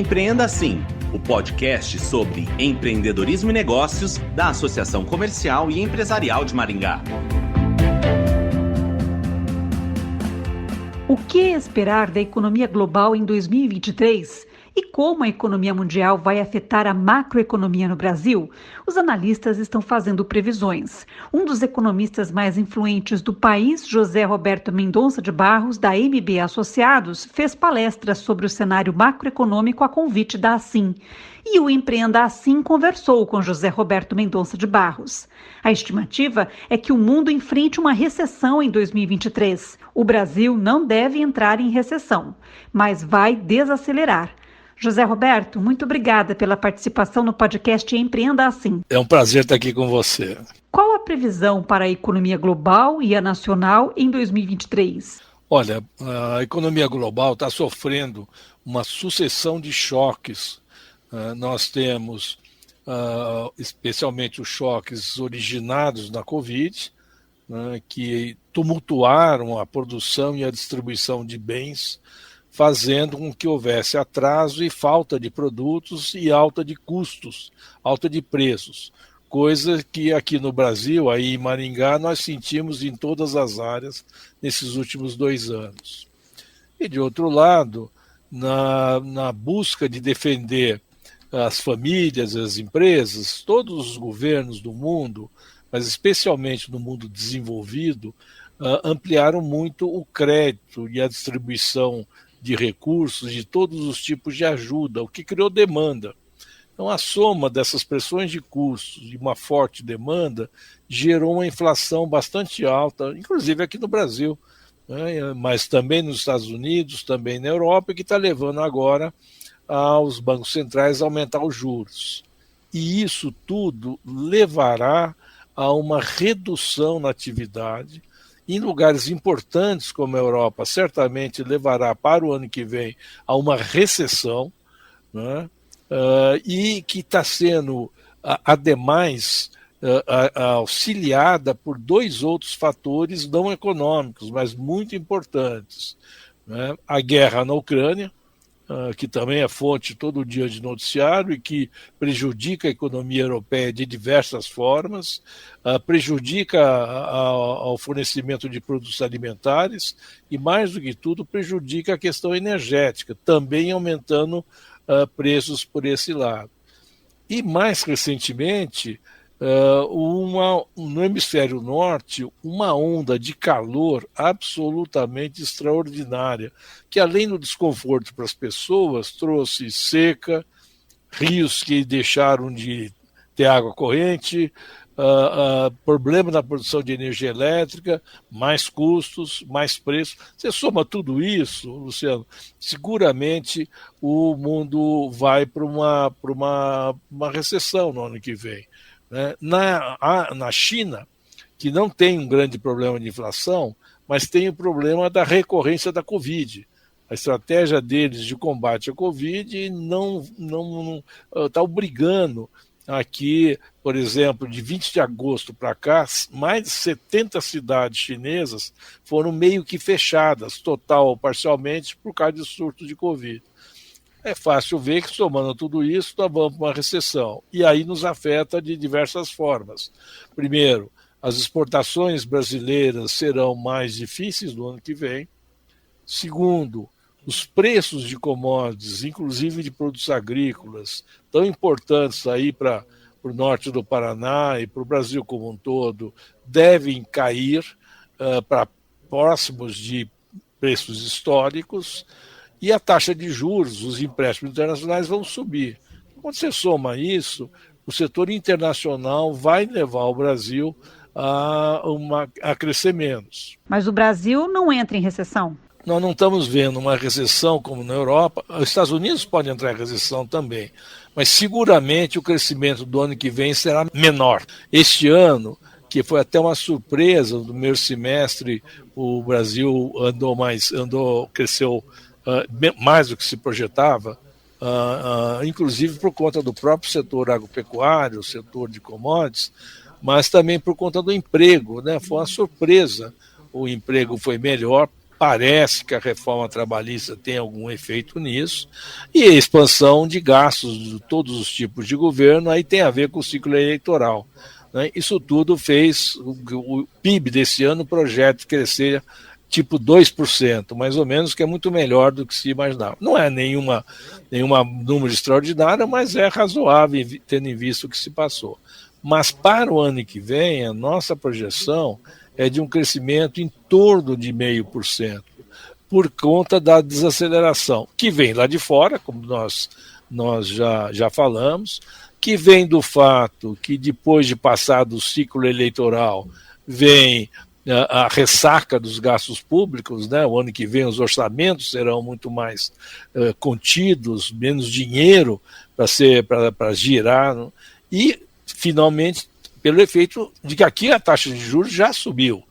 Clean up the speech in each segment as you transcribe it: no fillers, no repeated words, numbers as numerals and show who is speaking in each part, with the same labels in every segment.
Speaker 1: Empreenda Assim, o podcast sobre empreendedorismo e negócios da Associação Comercial e Empresarial de Maringá.
Speaker 2: O que esperar da economia global em 2023? E como a economia mundial vai afetar a macroeconomia no Brasil? Os analistas estão fazendo previsões. Um dos economistas mais influentes do país, José Roberto Mendonça de Barros, da MB Associados, fez palestras sobre o cenário macroeconômico a convite da Assim. E o Empreenda Assim conversou com José Roberto Mendonça de Barros. A estimativa é que o mundo enfrente uma recessão em 2023. O Brasil não deve entrar em recessão, mas vai desacelerar. José Roberto, muito obrigada pela participação no podcast Empreenda Assim.
Speaker 3: É um prazer estar aqui com você.
Speaker 2: Qual a previsão para a economia global e a nacional em 2023?
Speaker 3: Olha, a economia global está sofrendo uma sucessão de choques. Nós temos especialmente os choques originados na Covid, que tumultuaram a produção e a distribuição de bens, fazendo com que houvesse atraso e falta de produtos e alta de custos, alta de preços, coisa que aqui no Brasil, aí em Maringá, nós sentimos em todas as áreas nesses últimos 2 anos. E de outro lado, na busca de defender as famílias, as empresas, todos os governos do mundo, mas especialmente no mundo desenvolvido, ampliaram muito o crédito e a distribuição de recursos, de todos os tipos de ajuda, o que criou demanda. Então, a soma dessas pressões de custos e uma forte demanda gerou uma inflação bastante alta, inclusive aqui no Brasil, mas também nos Estados Unidos, também na Europa, que está levando agora aos bancos centrais a aumentar os juros. E isso tudo levará a uma redução na atividade. Em lugares importantes como a Europa, certamente levará para o ano que vem a uma recessão, e que está sendo, ademais, auxiliada por 2 outros fatores não econômicos, mas muito importantes. A guerra na Ucrânia, que também é fonte todo dia de noticiário e que prejudica a economia europeia de diversas formas, prejudica ao fornecimento de produtos alimentares e, mais do que tudo, prejudica a questão energética, também aumentando preços por esse lado. E, mais recentemente, no hemisfério norte, uma onda de calor absolutamente extraordinária, que além do desconforto para as pessoas, trouxe seca, rios que deixaram de ter água corrente, problema na produção de energia elétrica, mais custos, mais preços. Você soma tudo isso, Luciano, seguramente o mundo vai para uma recessão no ano que vem. Na China, que não tem um grande problema de inflação, mas tem o problema da recorrência da Covid. A estratégia deles de combate à Covid não está obrigando aqui, por exemplo, de 20 de agosto para cá, mais de 70 cidades chinesas foram meio que fechadas, total ou parcialmente, por causa de surto de Covid. É fácil ver que, somando tudo isso, nós vamos para uma recessão. E aí nos afeta de diversas formas. Primeiro, as exportações brasileiras serão mais difíceis no ano que vem. Segundo, os preços de commodities, inclusive de produtos agrícolas, tão importantes aí para o norte do Paraná e para o Brasil como um todo, devem cair para próximos de preços históricos. E a taxa de juros, os empréstimos internacionais vão subir. Quando você soma isso, o setor internacional vai levar o Brasil a crescer menos.
Speaker 2: Mas o Brasil não entra em recessão?
Speaker 3: Nós não estamos vendo uma recessão como na Europa. Os Estados Unidos podem entrar em recessão também, mas seguramente o crescimento do ano que vem será menor. Este ano, que foi até uma surpresa, no primeiro semestre o Brasil cresceu mais do que se projetava, inclusive por conta do próprio setor agropecuário, setor de commodities, mas também por conta do emprego, Foi uma surpresa. O emprego foi melhor, parece que a reforma trabalhista tem algum efeito nisso, e a expansão de gastos de todos os tipos de governo, aí tem a ver com o ciclo eleitoral, né? Isso tudo fez o PIB desse ano, o projeto crescer tipo 2%, mais ou menos, que é muito melhor do que se imaginava. Não é nenhuma número extraordinário, mas é razoável, tendo em vista o que se passou. Mas para o ano que vem, a nossa projeção é de um crescimento em torno de 0,5%, por conta da desaceleração, que vem lá de fora, como nós já falamos, que vem do fato que depois de passado o ciclo eleitoral vem a ressaca dos gastos públicos, né? O ano que vem os orçamentos serão muito mais contidos, menos dinheiro para girar, né? E finalmente pelo efeito de que aqui a taxa de juros já subiu.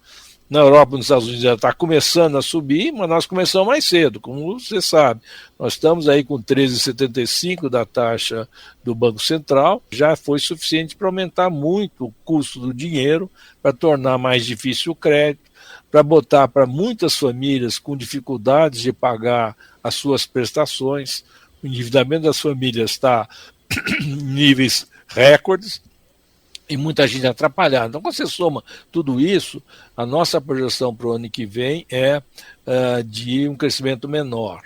Speaker 3: Na Europa e nos Estados Unidos já está começando a subir, mas nós começamos mais cedo, como você sabe. Nós estamos aí com 13,75 da taxa do Banco Central, já foi suficiente para aumentar muito o custo do dinheiro, para tornar mais difícil o crédito, para botar para muitas famílias com dificuldades de pagar as suas prestações. O endividamento das famílias está em níveis recordes, e muita gente atrapalhada. Então, quando você soma tudo isso, a nossa projeção para o ano que vem é de um crescimento menor.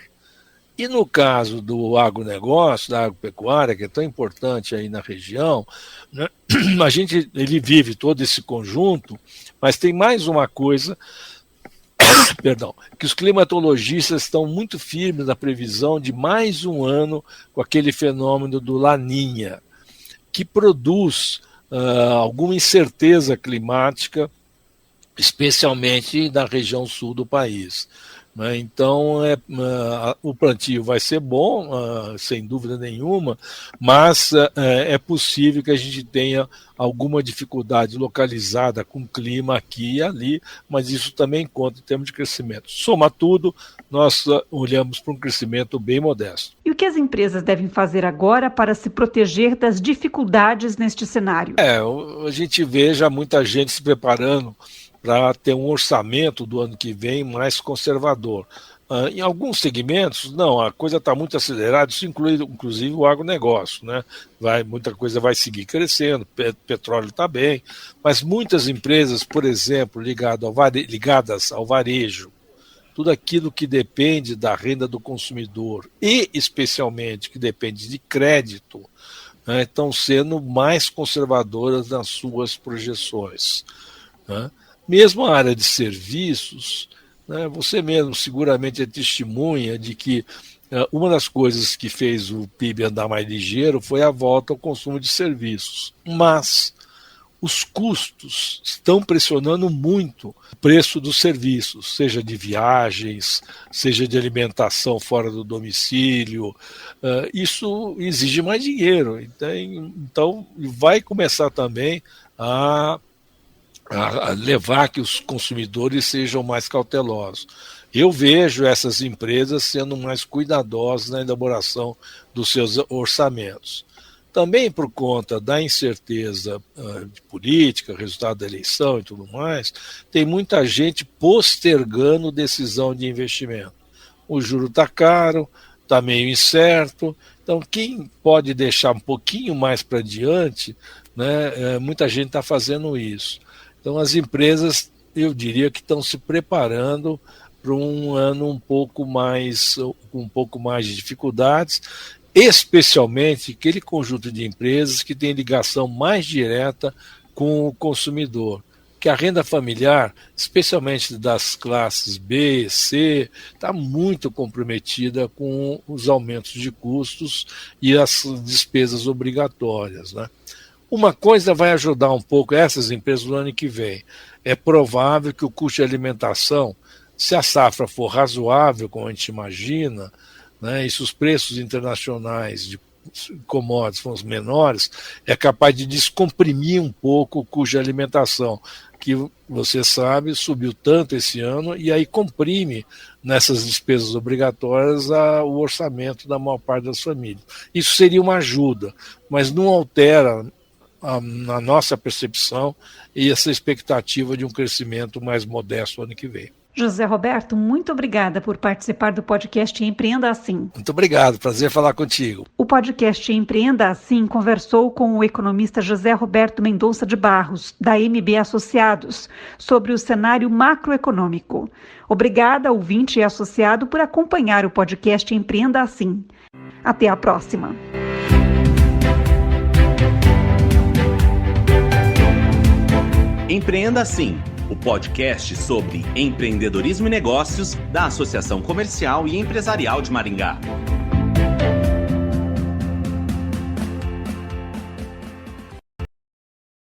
Speaker 3: E no caso do agronegócio, da agropecuária, que é tão importante aí na região, né, ele vive todo esse conjunto, mas tem mais uma coisa, perdão, que os climatologistas estão muito firmes na previsão de mais um ano com aquele fenômeno do Laninha, que produz alguma incerteza climática, especialmente na região sul do país. Né? Então, o plantio vai ser bom, sem dúvida nenhuma, mas é possível que a gente tenha alguma dificuldade localizada com o clima aqui e ali, mas isso também conta em termos de crescimento. Soma tudo, nós olhamos para um crescimento bem modesto.
Speaker 2: E o que as empresas devem fazer agora para se proteger das dificuldades neste cenário?
Speaker 3: A gente vê já muita gente se preparando para ter um orçamento do ano que vem mais conservador. Em alguns segmentos, não, a coisa está muito acelerada, isso inclui inclusive o agronegócio, né? Muita coisa vai seguir crescendo, petróleo está bem, mas muitas empresas, por exemplo, ligadas ao varejo, tudo aquilo que depende da renda do consumidor e especialmente que depende de crédito, né, estão sendo mais conservadoras nas suas projeções, né? Mesmo a área de serviços, né, você mesmo seguramente é testemunha de que uma das coisas que fez o PIB andar mais ligeiro foi a volta ao consumo de serviços. Mas os custos estão pressionando muito o preço dos serviços, seja de viagens, seja de alimentação fora do domicílio. Isso exige mais dinheiro. Então vai começar também a levar que os consumidores sejam mais cautelosos. Eu vejo essas empresas sendo mais cuidadosas na elaboração dos seus orçamentos. Também por conta da incerteza de política, resultado da eleição e tudo mais, tem muita gente postergando decisão de investimento. O juro está caro, está meio incerto, então quem pode deixar um pouquinho mais para diante, né, muita gente está fazendo isso. Então as empresas, eu diria que estão se preparando para um ano com um pouco mais de dificuldades, especialmente aquele conjunto de empresas que tem ligação mais direta com o consumidor. Que a renda familiar, especialmente das classes B, C, está muito comprometida com os aumentos de custos e as despesas obrigatórias, né? Uma coisa vai ajudar um pouco essas empresas no ano que vem. É provável que o custo de alimentação, se a safra for razoável, como a gente imagina, né, e se os preços internacionais de commodities forem menores, é capaz de descomprimir um pouco o custo de alimentação, que você sabe, subiu tanto esse ano, e aí comprime nessas despesas obrigatórias o orçamento da maior parte das famílias. Isso seria uma ajuda, mas não altera na nossa percepção e essa expectativa de um crescimento mais modesto no ano que vem.
Speaker 2: José Roberto, muito obrigada por participar do podcast Empreenda Assim.
Speaker 3: Muito obrigado, prazer falar contigo.
Speaker 2: O podcast Empreenda Assim conversou com o economista José Roberto Mendonça de Barros, da MB Associados, sobre o cenário macroeconômico. Obrigada, ouvinte e associado, por acompanhar o podcast Empreenda Assim. Até a próxima.
Speaker 1: Empreenda Assim, o podcast sobre empreendedorismo e negócios da Associação Comercial e Empresarial de Maringá.